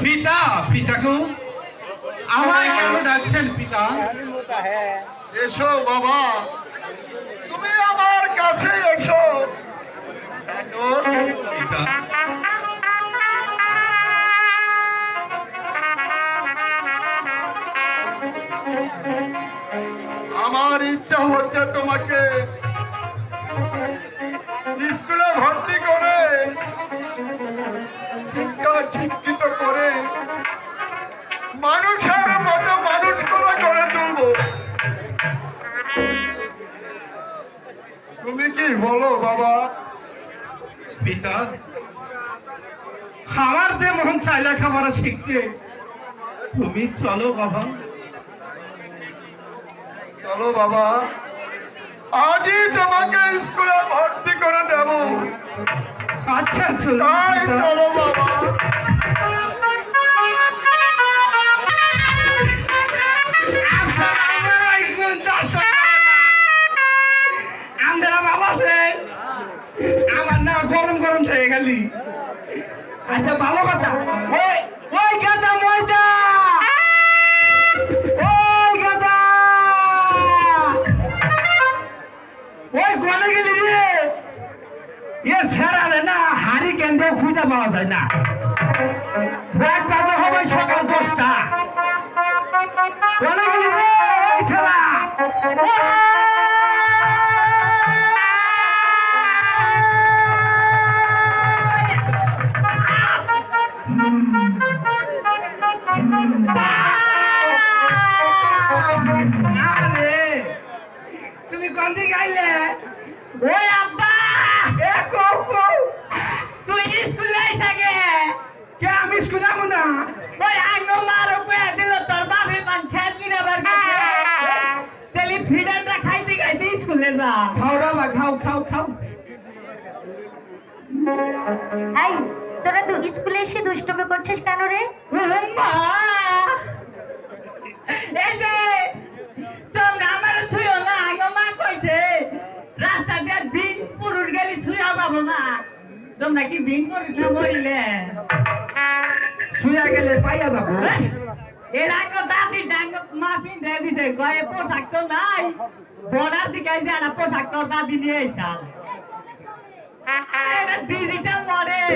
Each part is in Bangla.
পিতা, পিতা গো, আমায় কেন ডাকছেন পিতা? এসো বাবা, তুমি আমার কাছে এসো। এখন পিতা, আমার ইচ্ছা হচ্ছে তোমাকে স্কুলে ভর্তি করে শিক্ষিত করে মানুষের মতো মানুষ করে তুলবো। তুমি কি বলো বাবা? পিতা, আমার যে মন চাই লেখাপড়া শিখতে, তুমি চলো বাবা। চলো বাবা, আজই তোমাকে স্কুলে ভর্তি করে দেব। আচ্ছা চলো তাই পিতা। চলো বাবা। আমার না গরম গরম থেকে গেলি। আচ্ছা ভালো কথা, ওই ওই গাদা ময়দা, ওই গাদা, ওই গলে গেলি রে। এ ছেড়ালে না হাড়ি কেন্দ্র খুঁজে পাওয়া যায় না। এক বাজে হবে সকাল 10টা। গলে গেলি রে এই ছেড়া। তুমি কন্দি গাইলে ওই আব্বা এ কও কও তুই স্কুলে আইসাগে কে আমি স্কুল যাবো না ওই আইনো মারো কয়ে দিল তোর বাপে পান খেলবি না বার তেলি ফিডারটা খাইতে খাইতে স্কুলে যা খাও বাবা খাও খাও খাও এই তোরা তো স্কুলে এসে দুষ্টুমি করছিস কেন রে? মা এই যে তোমরা আমার ছুঁয়ো না আগে মা কইছে রাস্তা দিয়ে বিন পুরুষ গেলি ছুঁয়া যাবো না তোমরা কি বিন পুরুষ না বললে ছুঁয়া গেলে পাইয়া যাবো এর আগে দাদি ডাঙ্গ মা পিন দিয়ে দিছে কয়ে পোশাক তো নাই বর্ডার দিকে যে একটা পোশাক তোর দাদি নিয়ে আইসাল এটা ডিজিটাল মডেল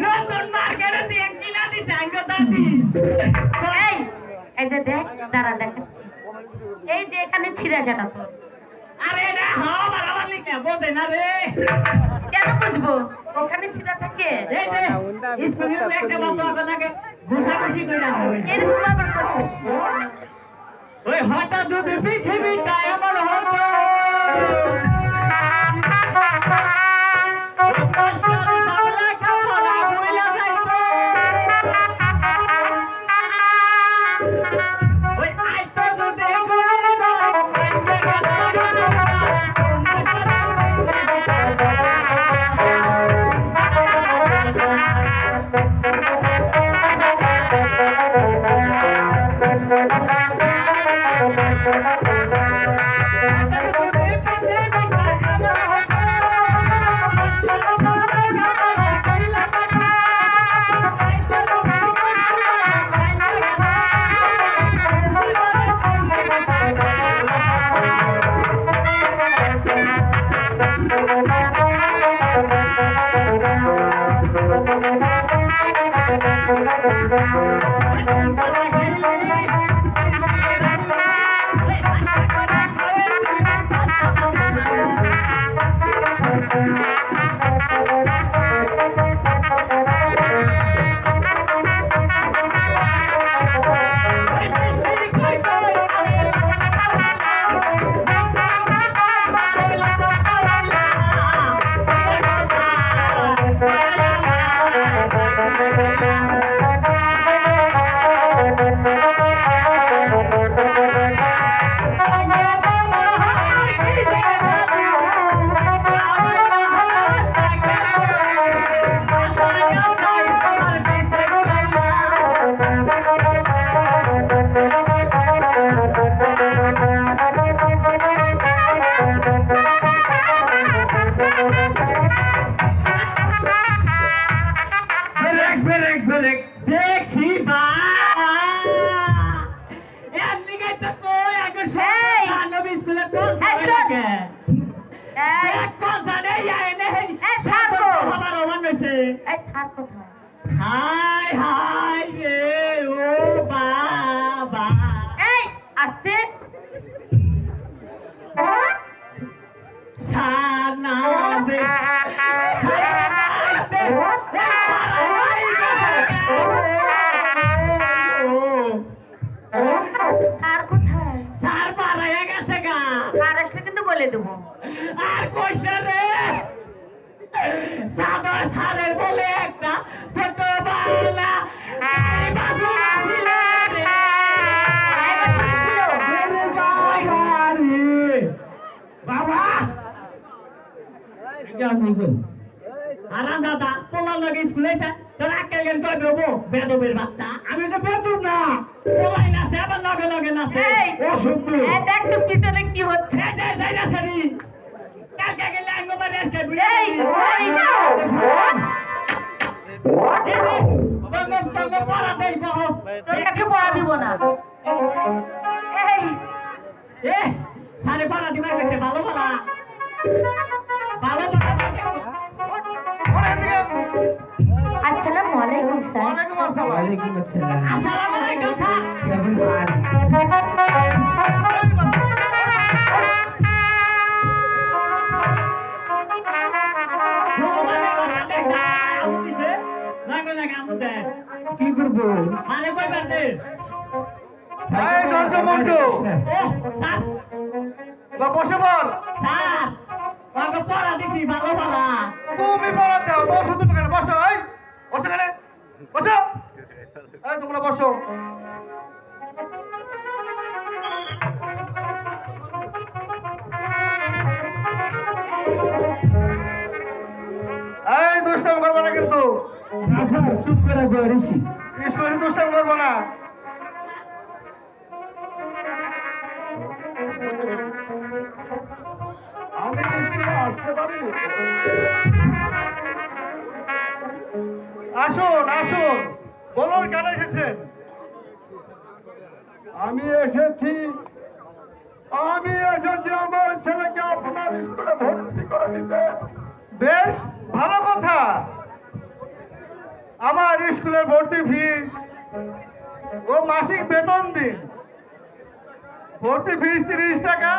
নতুন মার্কেটে দিয়ে কিনা দিছে আঙ্গ দাদি এই এই যে দেখ দাঁড়া দেখাচ্ছি। এই যে এখানে ছিঁড়া জাটা তোর। আরে এটা হাওয়া বাড়াবার লিখে বোঝে না রে কেন বুঝবো ওখানে ছিঁড়া থাকে? এই যে স্কুলের একটা বাবা আপনাকে ঘুষাঘুষি করে হবে এরকম আবার করছিস? ওই হঠাৎ যদি পৃথিবীটা এমন হতো এই স্যার কোথায়? হাই হাই রে ও বাবা এই আসতে সানাবে স্যার কোথায়? সার পাড়াইয়া গেছে গা আর আসলে কিন্তু বলে দেবো। আর কইছে রে সাদর সারের বলে একটা ছোট বাংলা বাবু ছিল রে বাবা আরাম দাদা পোলা লগে স্কুলে তোর আক্কেল গেল কই দেবো বেদবের বাচ্চা আমি তো বেদব না পোলাই না সে আবার লগে লগে না এই এই দেখ তো পিছনে কি হচ্ছে। যাই না সারি কালকে গেলে আঙ্গো বাড়ি আসছে এই ওই না তঙ্গ পড়া দেই বাবা তোর কাছে পড়া দিব না। এই এ সারে পড়া দিবার কাছে ভালো বলা ভালো বলা আসসালামু আলাইকুম স্যার। ওয়ালাইকুম আসসালাম। ওয়ালাইকুম আসসালাম। আসসালামু আলাইকুম স্যার কেমন আছেন? কি করবো? মানে কই পারতে এই জন্টু মন্টু ও স্যার বা বসে বল। স্যার ওকে পড়া দিছি ভালো বলা তুমি বলো দাও বসো তুমি কেন বসো এই বসো কেন বসো এই তোমরা বসো এই দুষ্টামি করবে না কিন্তু আচ্ছা, চুপ করে বসি। স্কুলে দুষ্টামি করবো না আমি স্কুলে আসতে পারি আসুন আসুন বলুন কেন এসেছেন আমি এসেছি আমার ছেলেকে আপনার স্কুলে ভর্তি করে দিতে বেশ ভালো কথা আমার স্কুলের ভর্তি ফিস ও মাসিক বেতন দিন ভর্তি ফিস 30 টাকা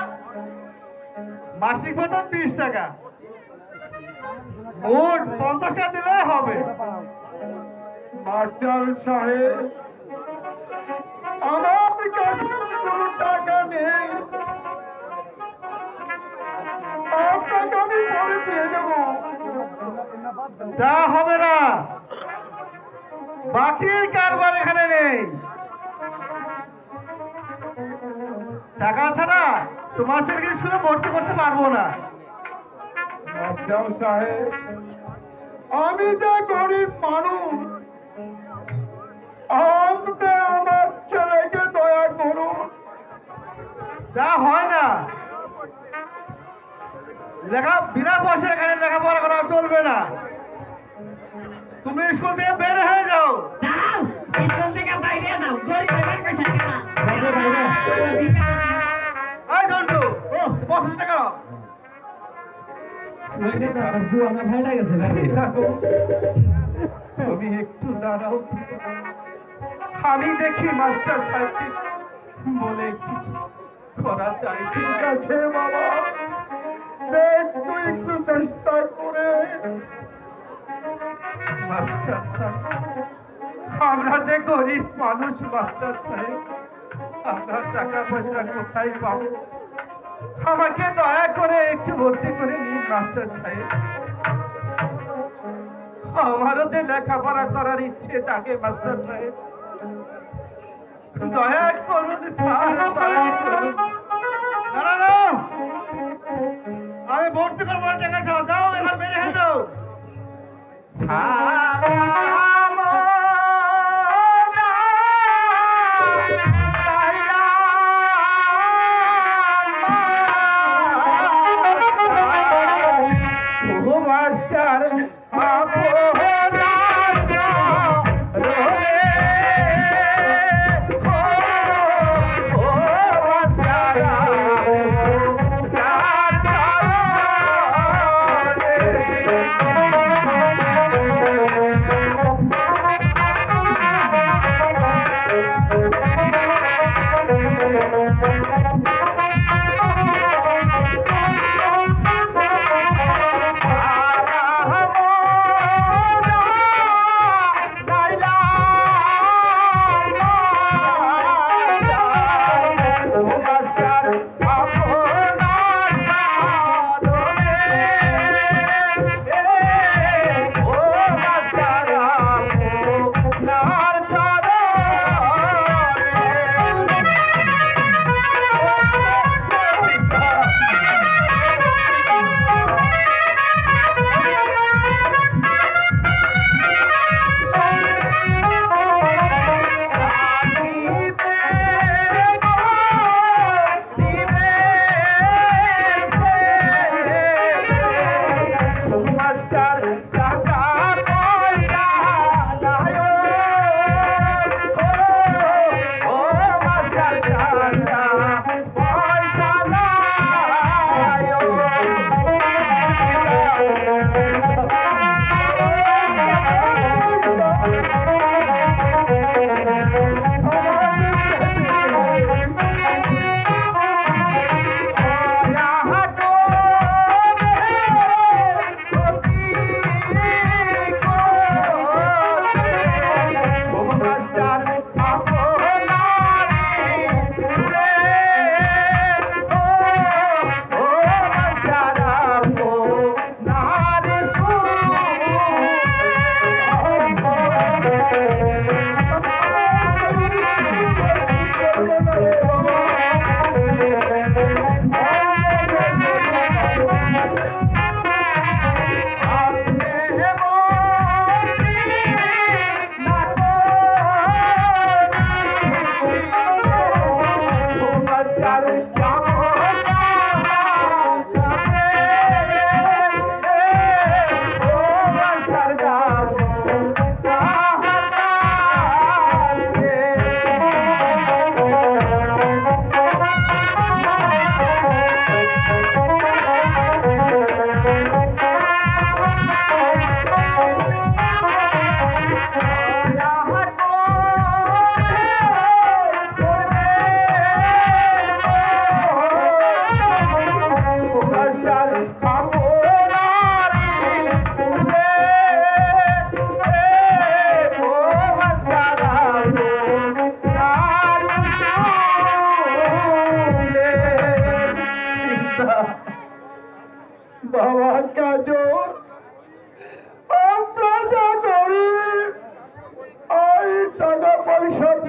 মাসিক বেতন 20 টাকা মোট 50 টাকা দিলে হবে মাস্টার সাহেব আমার কাছে কোনো টাকা নেই আপনাকে আমি পরে দিয়ে দেবো তা হবে না বাকির কারবার এখানে নেই টাকা ছাড়া তোমার ছেলেকে স্কুলে ভর্তি করতে পারবো না মাস্টার সাহেব আমি যে গরিব মানুষ আপনি আমার ছেলেকে দয়া করুন যা হয় না বিনা পয়সা এখানে লেখাপড়া করা চলবে না তুমি স্কুল থেকে বের হয়ে যাও যাও স্কুল থেকে বাইরে যাও গরিব এবার কইছে না এই জন্টু ও 50 টাকা আমার ভাইটা গেছে নাকি? তুমি একটু দাঁড়াও আমি দেখি মাস্টার সাহেবকে বলে কিছু করা যায় ঠিক আছে বাবা দেখ তুই একটু চেষ্টা করে মাস্টার সাহেব আমরা যে গরিব মানুষ মাস্টার সাহেব আমরা টাকা পয়সা কোথায় পাবো আমাকে দয়া করে একটু ভর্তি করে নিন মাস্টার সাহেব আমারও যে লেখাপড়া করার ইচ্ছে থাকে মাস্টার সাহেব দয়া করুন স্যার, দয়া করুন। না, না, না। আমি ভর্তি করবো না, টাকা ছাড়া যাও এবার বেরিয়ে হয়ে যাও মাস্টার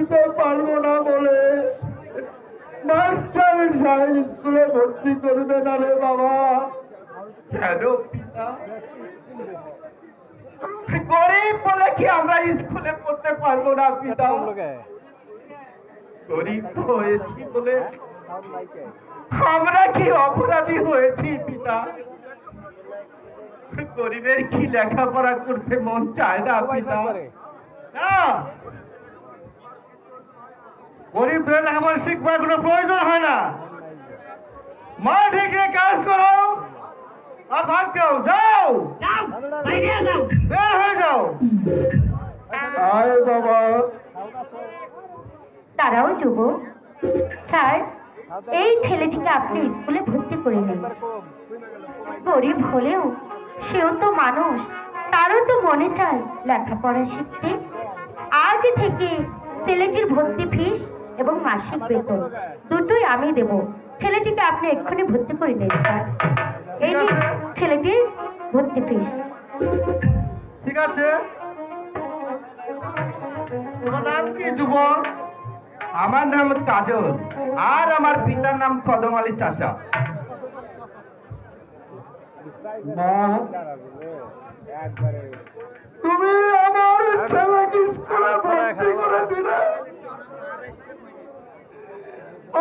দিতে পারবো না বলে মাস্টার সাহেব স্কুলে ভর্তি করবে না রে বাবা। কেন পিতা? গরিব বলে কি আমরা স্কুলে পড়তে পারবো না পিতা? গরিব হয়েছি বলে আমরা কি অপরাধী হয়েছি পিতা? গরিবের কি লেখাপড়া করতে মন চায় না পিতা? না, গরিবদের লেখাপড়া শিখবার কোনো প্রয়োজন হয় না। মা থেকে কাজ করো আর ভাগ যাও, যাও যাও বাইরে যাও। বের হয়ে যাও। আয় বাবা। তারাও যুবক। স্যার, এই ছেলেটিকে আপনি স্কুলে ভর্তি করে নিন। গরিব হলেও সেও তো মানুষ, তারও তো মনে চায় লেখাপড়া শিখতে। আজ থেকে ছেলেটির ভর্তি ফিস এবং মাসিক বেতন দুটোই আমি দেব। ছেলেটিকে আপনি এক্ষুনি ভর্তি করে নিন স্যার। এই নিন ছেলেটির ভর্তি ফিস। ঠিক আছে। তোমার নাম কি যুবক? আমার নাম কাজল, আর আমার পিতার নাম কদম আলী চাচা। মা, তুমি আমার ছেলেকে স্কুলে ভর্তি করে দিলে,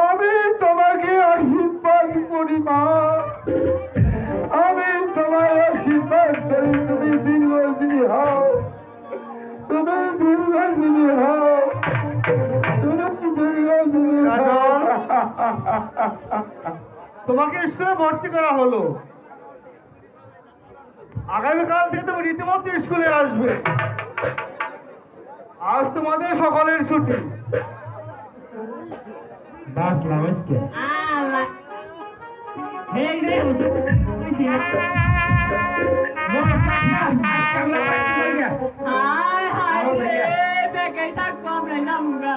আমি তোমাকে আশীর্বাদ করি মা। আমি তোমার আশীর্বাদ করি তুমি দীর্ঘজীবী হও, তুমি দীর্ঘজীবী হও, তুমি দীর্ঘজীবী হও। তোমাকে স্কুলে ভর্তি করা হলো, আগামীকাল থেকে তুমি রীতিমতো স্কুলে আসবে। আজ তোমাদের সকলের ছুটি। বাসলাম আজকে আল্লাহ এই রে কইছি হায় হায় রে বেগে থাক কম নাই নামগা